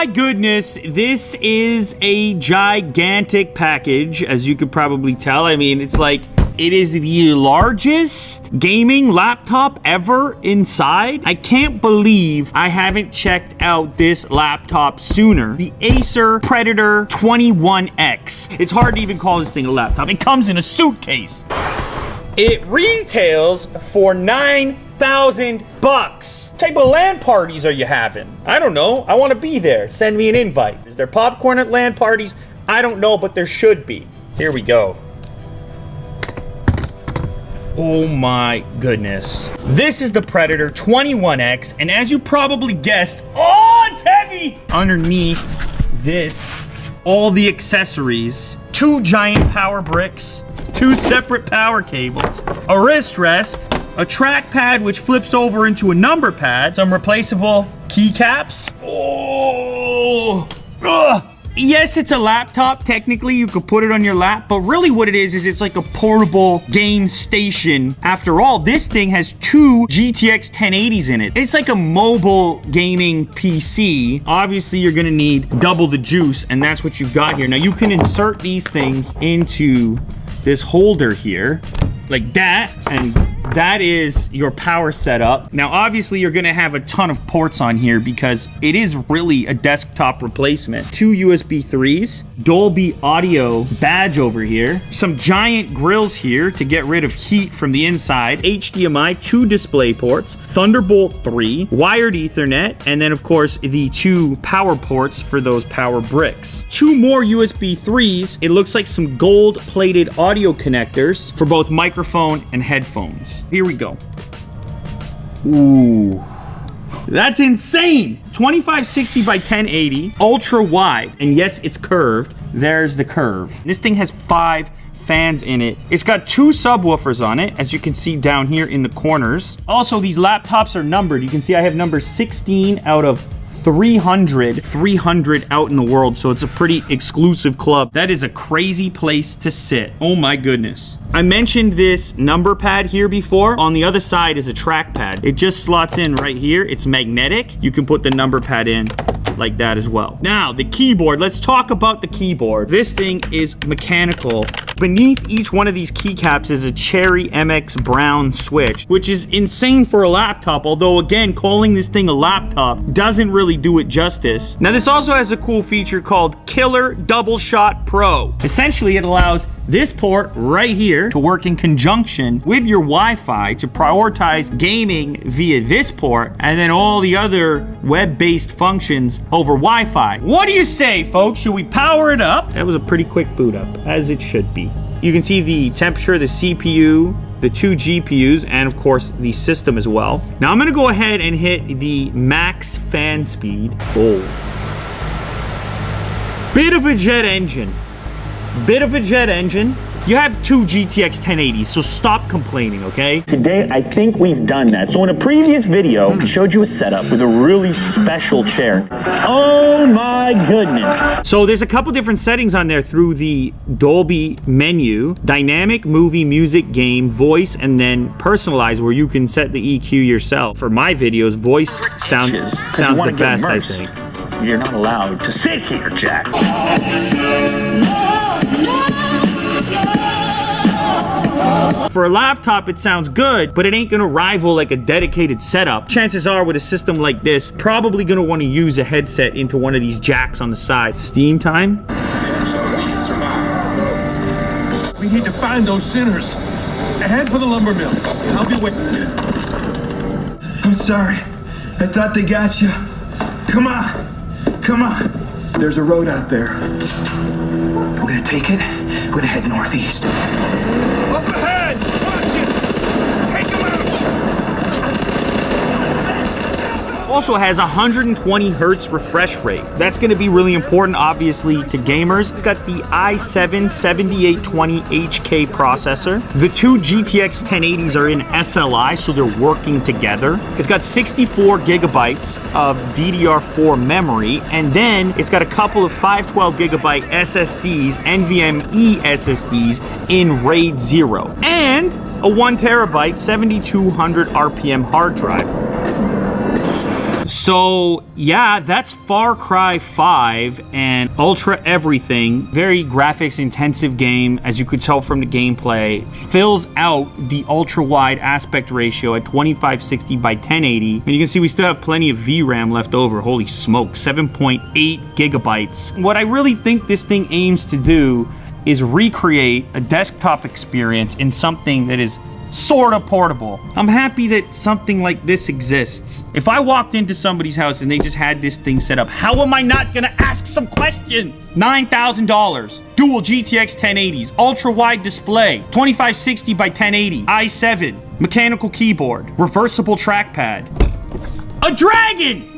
my goodness, this is a gigantic package, as you could probably tell. I mean, it's like, it is the largest gaming laptop ever inside. I can't believe I haven't checked out this laptop sooner. The Acer Predator 21X. It's hard to even call this thing a laptop. It comes in a suitcase. It retails for $9,000. What type of LAN parties are you having? I don't know. I want to be there. Send me an invite. Is there popcorn at LAN parties? I don't know, but there should be. Here we go. Oh my goodness. This is the Predator 21X, and as you probably guessed, oh, it's heavy! Underneath this, all the accessories, 2 giant power bricks, 2 separate power cables, a wrist rest, a trackpad which flips over into a number pad, some replaceable keycaps. Oh, ugh. Yes, it's a laptop. Technically, you could put it on your lap, but really what it is it's like a portable game station. After all, this thing has 2 GTX 1080s in it. It's like a mobile gaming PC. Obviously, you're gonna need double the juice, and that's what you've got here. Now, you can insert these things into this holder here, like that, and that is your power setup. Now, obviously, you're gonna have a ton of ports on here because it is really a desktop replacement. 2 USB 3s, Dolby Audio badge over here, some giant grills here to get rid of heat from the inside, HDMI, 2 display ports, Thunderbolt 3, wired Ethernet, and then, of course, the 2 power ports for those power bricks. 2 more USB 3s. It looks like some gold-plated audio connectors for both microphone and headphones. Here we go. Ooh, that's insane. 2560 by 1080, ultra wide, and yes, it's curved. There's the curve. This thing has 5 fans in it. It's got 2 subwoofers on it, as you can see down here in the corners. Also, these laptops are numbered. You can see I have number 16 out of 300 out in the world, so it's a pretty exclusive club. That is a crazy place to sit. Oh my goodness. I mentioned this number pad here before. On the other side is a trackpad. It just slots in right here. It's magnetic. You can put the number pad in like that as well. Now, the keyboard. Let's talk about the keyboard. This thing is mechanical. Beneath each one of these keycaps is a Cherry MX Brown switch, which is insane for a laptop, although again, calling this thing a laptop doesn't really do it justice. Now, this also has a cool feature called Killer Double Shot Pro. Essentially, it allows this port right here to work in conjunction with your Wi-Fi to prioritize gaming via this port, and then all the other web-based functions over Wi-Fi. What do you say, folks? Should we power it up? That was a pretty quick boot up, as it should be. You can see the temperature, the CPU, the 2 GPUs, and of course the system as well. Now I'm gonna go ahead and hit the max fan speed. Oh. Bit of a jet engine. You have 2 GTX 1080s, so stop complaining, okay? Today, I think we've done that. So in a previous video, I showed you a setup with a really special chair. Oh my goodness. So there's a couple different settings on there through the Dolby menu, dynamic, movie, music, game, voice, and then personalize, where you can set the EQ yourself. For my videos, voice sounds the best, I think. You're not allowed to sit here, Jack. For a laptop, it sounds good, but it ain't gonna rival like a dedicated setup. Chances are with a system like this, probably gonna wanna use a headset into one of these jacks on the side. Steam time. We need to find those sinners. Head for the lumber mill. I'll be waiting. I'm sorry. I thought they got you. Come on. There's a road out there. We're gonna take it. We're gonna head northeast. Up ahead! Watch it! Take him out! Also has 120 hertz refresh rate. That's gonna be really important, obviously, to gamers. It's got the i7 7820HK processor. The 2 GTX 1080s are in SLI, so they're working together. It's got 64 gigabytes of DDR4 memory, and then it's got a couple of 512 gigabyte SSDs, NVMe SSDs in RAID 0, and a 1 terabyte 7200 RPM hard drive. So yeah, that's Far Cry 5 and ultra everything. Very graphics intensive game, as you could tell from the gameplay. Fills out the ultra wide aspect ratio at 2560 by 1080. And you can see we still have plenty of VRAM left over. Holy smoke, 7.8 gigabytes. What I really think this thing aims to do is recreate a desktop experience in something that is sort of portable. I'm happy that something like this exists. If I walked into somebody's house and they just had this thing set up, how am I not gonna ask some questions? $9,000, dual GTX 1080s, ultra wide display, 2560 by 1080, i7, mechanical keyboard, reversible trackpad, a dragon!